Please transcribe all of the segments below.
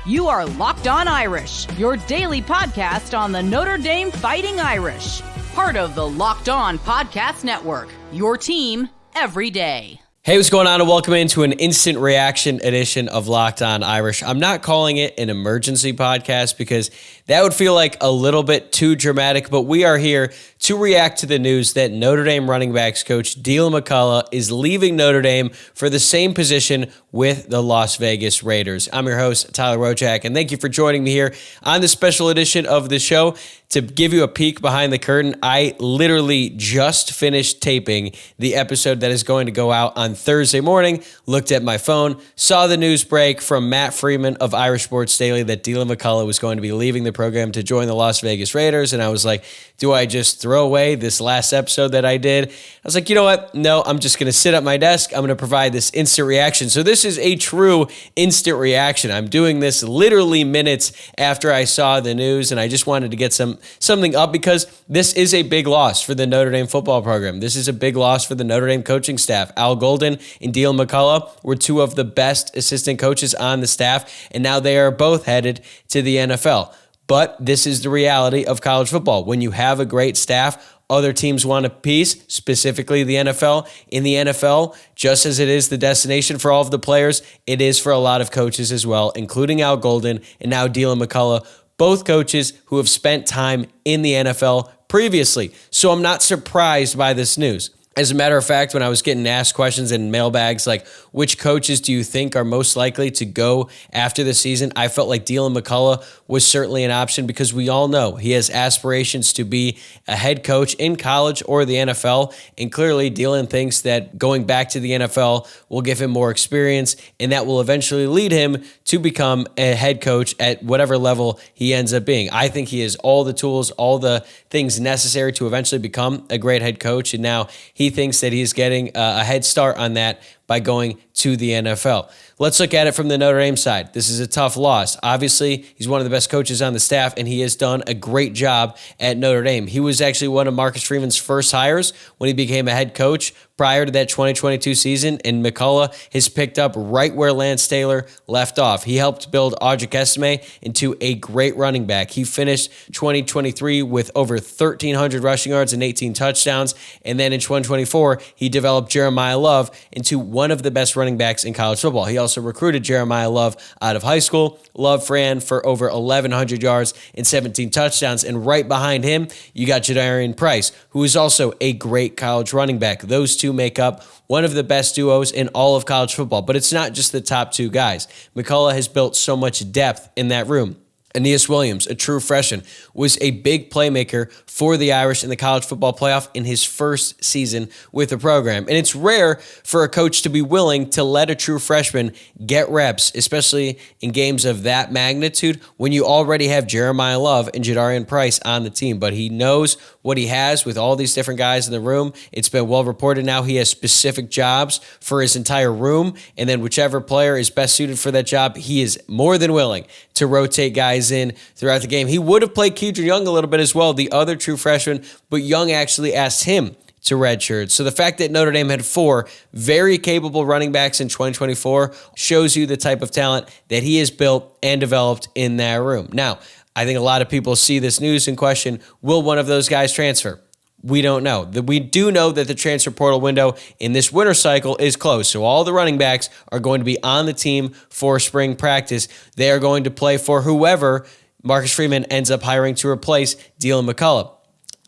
You are Locked On Irish, your daily podcast on the Notre Dame Fighting Irish. Part of the Locked On Podcast Network, your team every day. Hey, what's going on? And welcome into an instant reaction edition of Locked On Irish. I'm not calling it an emergency podcast because that would feel like a little bit too dramatic, but we are here to react to the news that Notre Dame running backs coach Deland McCullough is leaving Notre Dame for the same position with the Las Vegas Raiders. I'm your host, Tyler Wojciak, and thank you for joining me here on this special edition of the show. To give you a peek behind the curtain, I literally just finished taping the episode that is going to go out on Thursday morning, looked at my phone, saw the news break from Matt Freeman of Irish Sports Daily that Deland McCullough was going to be leaving the program to join the Las Vegas Raiders, and I was like, do I just throw away this last episode that I did? I was like, you know what? No, I'm just going to sit at my desk. I'm going to provide this instant reaction. So this is a true instant reaction. I'm doing this literally minutes after I saw the news, and I just wanted to get something up because this is a big loss for the Notre Dame football program. This is a big loss for the Notre Dame coaching staff. Al Golden and Deland McCullough were two of the best assistant coaches on the staff, and now they are both headed to the NFL. But this is the reality of college football. When you have a great staff, other teams want a piece, specifically the NFL. In the NFL, just as it is the destination for all of the players, it is for a lot of coaches as well, including Al Golden and now Deland McCullough, both coaches who have spent time in the NFL previously. So I'm not surprised by this news. As a matter of fact, when I was getting asked questions in mailbags like, which coaches do you think are most likely to go after the season, I felt like Deland McCullough was certainly an option because we all know he has aspirations to be a head coach in college or the NFL, and clearly Deland thinks that going back to the NFL will give him more experience, and that will eventually lead him to become a head coach at whatever level he ends up being. I think he has all the tools, all the things necessary to eventually become a great head coach, and now he thinks that he's getting a head start on that by going to the NFL. Let's look at it from the Notre Dame side. This is a tough loss. Obviously, he's one of the best coaches on the staff, and he has done a great job at Notre Dame. He was actually one of Marcus Freeman's first hires when he became a head coach prior to that 2022 season, and McCullough has picked up right where Lance Taylor left off. He helped build Wojciak into a great running back. He finished 2023 with over 1,300 rushing yards and 18 touchdowns, and then in 2024, he developed Jeremiah Love into one of the best running backs in college football. He also recruited Jeremiah Love out of high school. Love ran for over 1,100 yards and 17 touchdowns, and right behind him, you got Jadarian Price, who is also a great college running back. Those two make up one of the best duos in all of college football, but it's not just the top two guys. McCullough has built so much depth in that room. Aeneas Williams, a true freshman, was a big playmaker for the Irish in the college football playoff in his first season with the program. And it's rare for a coach to be willing to let a true freshman get reps, especially in games of that magnitude, when you already have Jeremiah Love and Jadarian Price on the team. But he knows what he has with all these different guys in the room. It's been well reported now he has specific jobs for his entire room, and then whichever player is best suited for that job, he is more than willing to rotate guys in throughout the game. He would have played Kedron Young a little bit as well, the other true freshman, but Young actually asked him to redshirt. So the fact that Notre Dame had four very capable running backs in 2024 shows you the type of talent that he has built and developed in that room. Now, I think a lot of people see this news and question, will one of those guys transfer? We don't know. We do know that the transfer portal window in this winter cycle is closed. So all the running backs are going to be on the team for spring practice. They are going to play for whoever Marcus Freeman ends up hiring to replace Deland McCullough.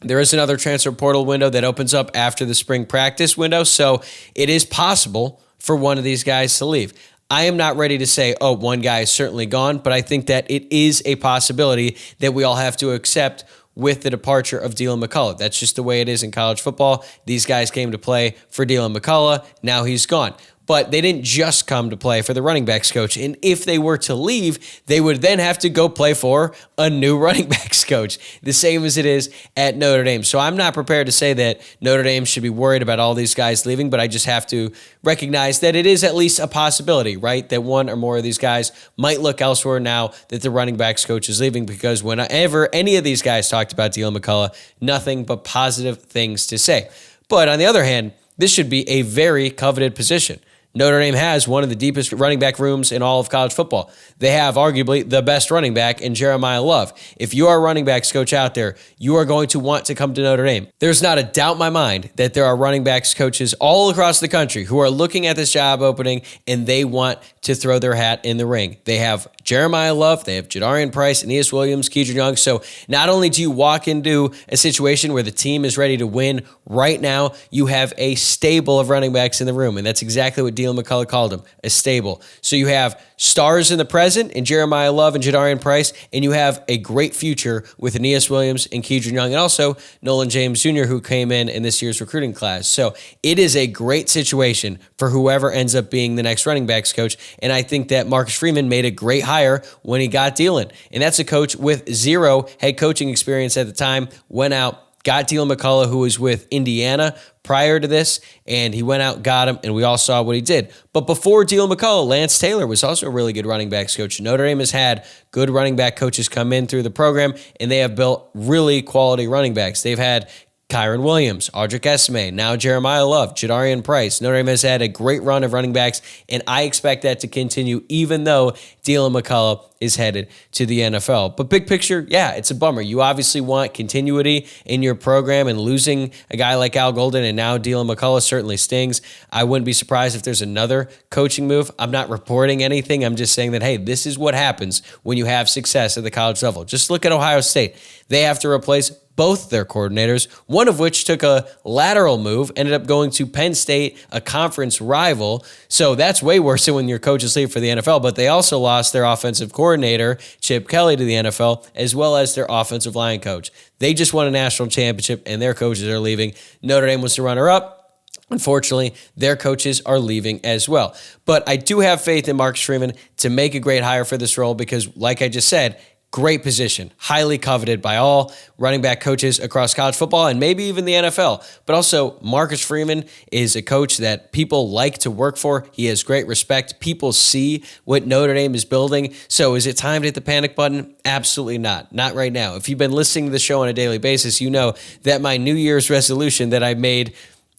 There is another transfer portal window that opens up after the spring practice window, so it is possible for one of these guys to leave. I am not ready to say, oh, one guy is certainly gone, but I think that it is a possibility that we all have to accept with the departure of Deland McCullough. That's just the way it is in college football. These guys came to play for Deland McCullough. Now he's gone. But they didn't just come to play for the running backs coach. And if they were to leave, they would then have to go play for a new running backs coach, the same as it is at Notre Dame. So I'm not prepared to say that Notre Dame should be worried about all these guys leaving, but I just have to recognize that it is at least a possibility, right? That one or more of these guys might look elsewhere now that the running backs coach is leaving, because whenever any of these guys talked about Deland McCullough, nothing but positive things to say. But on the other hand, this should be a very coveted position. Notre Dame has one of the deepest running back rooms in all of college football. They have arguably the best running back in Jeremiah Love. If you are a running backs coach out there, you are going to want to come to Notre Dame. There's not a doubt in my mind that there are running backs coaches all across the country who are looking at this job opening and they want to throw their hat in the ring. They have Jeremiah Love, they have Jadarian Price, Aeneas Williams, Keidron Young. So not only do you walk into a situation where the team is ready to win right now, you have a stable of running backs in the room. And that's exactly what Deland McCullough called them, a stable. So you have stars in the present in Jeremiah Love and Jadarian Price, and you have a great future with Aeneas Williams and Keidron Young, and also Nolan James Jr., who came in this year's recruiting class. So it is a great situation for whoever ends up being the next running backs coach. And I think that Marcus Freeman made a great hire when he got Deland. And that's a coach with zero head coaching experience at the time, went out, got Deland McCullough, who was with Indiana prior to this, and he went out, got him, and we all saw what he did. But before Deland McCullough, Lance Taylor was also a really good running backs coach. Notre Dame has had good running back coaches come in through the program, and they have built really quality running backs. They've had Kyron Williams, Audric Esme, now Jeremiah Love, Jadarian Price. Notre Dame has had a great run of running backs, and I expect that to continue even though Deland McCullough is headed to the NFL. But big picture, yeah, it's a bummer. You obviously want continuity in your program, and losing a guy like Al Golden and now Deland McCullough certainly stings. I wouldn't be surprised if there's another coaching move. I'm not reporting anything. I'm just saying that, hey, this is what happens when you have success at the college level. Just look at Ohio State. They have to replace both their coordinators, one of which took a lateral move, ended up going to Penn State, a conference rival. So that's way worse than when your coaches leave for the NFL. But they also lost their offensive coordinator, Chip Kelly, to the NFL, as well as their offensive line coach. They just won a national championship, and their coaches are leaving. Notre Dame was the runner-up. Unfortunately, their coaches are leaving as well. But I do have faith in Marcus Freeman to make a great hire for this role because, like I just said, great position, highly coveted by all running back coaches across college football and maybe even the NFL. But also, Marcus Freeman is a coach that people like to work for. He has great respect. People see what Notre Dame is building. So is it time to hit the panic button? Absolutely not. Not right now. If you've been listening to the show on a daily basis, you know that my New Year's resolution that I made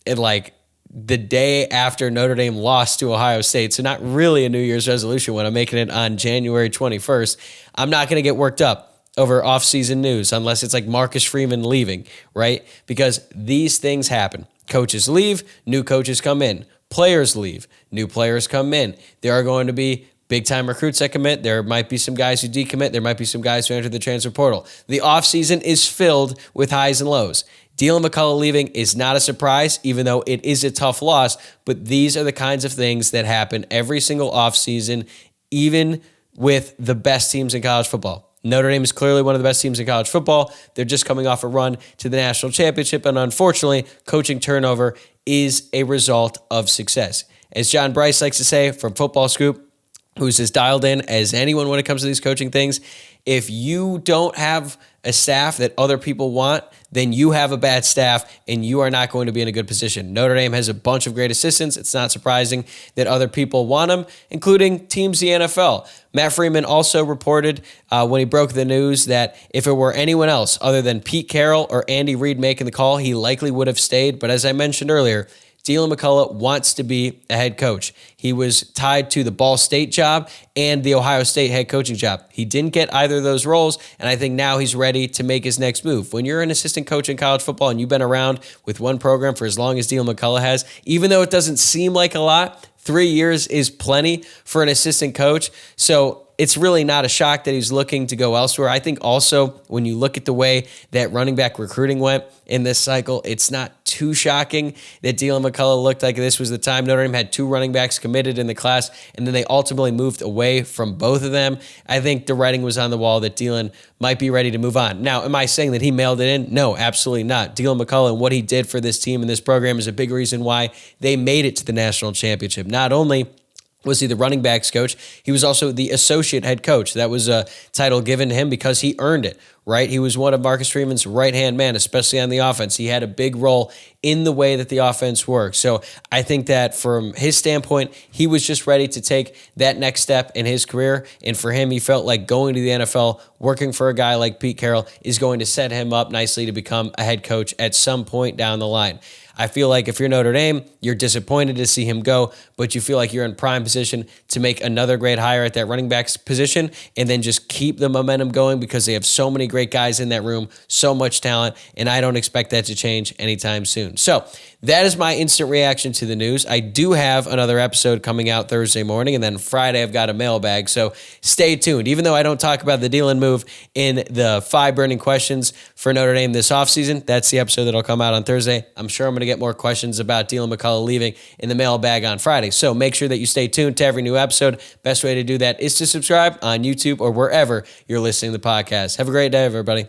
at the day after Notre Dame lost to Ohio State, so not really a New Year's resolution when I'm making it on January 21st, I'm not going to get worked up over offseason news unless it's like Marcus Freeman leaving, right? Because these things happen. Coaches leave, new coaches come in. Players leave, new players come in. There are going to be big-time recruits that commit. There might be some guys who decommit. There might be some guys who enter the transfer portal. The offseason is filled with highs and lows. Deland McCullough leaving is not a surprise, even though it is a tough loss, but these are the kinds of things that happen every single offseason, even with the best teams in college football. Notre Dame is clearly one of the best teams in college football. They're just coming off a run to the national championship, and unfortunately, coaching turnover is a result of success. As John Bryce likes to say from Football Scoop, who's as dialed in as anyone when it comes to these coaching things, if you don't have a staff that other people want, then you have a bad staff and you are not going to be in a good position. Notre Dame has a bunch of great assistants. It's not surprising that other people want them, including teams in the NFL. Matt Freeman also reported when he broke the news that if it were anyone else other than Pete Carroll or Andy Reid making the call, he likely would have stayed. But as I mentioned earlier, Deland McCullough wants to be a head coach. He was tied to the Ball State job and the Ohio State head coaching job. He didn't get either of those roles, and I think now he's ready to make his next move. When you're an assistant coach in college football and you've been around with one program for as long as Deland McCullough has, even though it doesn't seem like a lot, 3 years is plenty for an assistant coach. So it's really not a shock that he's looking to go elsewhere. I think also when you look at the way that running back recruiting went in this cycle, it's not too shocking that Deland McCullough looked like this was the time. Notre Dame had 2 running backs committed in the class, and then they ultimately moved away from both of them. I think the writing was on the wall that Deland might be ready to move on. Now, am I saying that he mailed it in? No, absolutely not. Deland McCullough and what he did for this team and this program is a big reason why they made it to the national championship. Not only was he the running backs coach, he was also the associate head coach. That was a title given to him because he earned it, right? He was one of Marcus Freeman's right-hand man, especially on the offense. He had a big role in the way that the offense worked. So I think that from his standpoint, he was just ready to take that next step in his career. And for him, he felt like going to the NFL, working for a guy like Pete Carroll, is going to set him up nicely to become a head coach at some point down the line. I feel like if you're Notre Dame, you're disappointed to see him go, but you feel like you're in prime position to make another great hire at that running back position and then just keep the momentum going because they have so many great guys in that room, so much talent, and I don't expect that to change anytime soon. So that is my instant reaction to the news. I do have another episode coming out Thursday morning, and then Friday I've got a mailbag, so stay tuned. Even though I don't talk about the Deland move in the 5 burning questions for Notre Dame this offseason, that's the episode that'll come out on Thursday. I'm sure I'm going to get more questions about Deland McCullough leaving in the mailbag on Friday, so make sure that you stay tuned to every new episode. Best way to do that is to subscribe on YouTube or wherever you're listening to the podcast. Have a great day, everybody.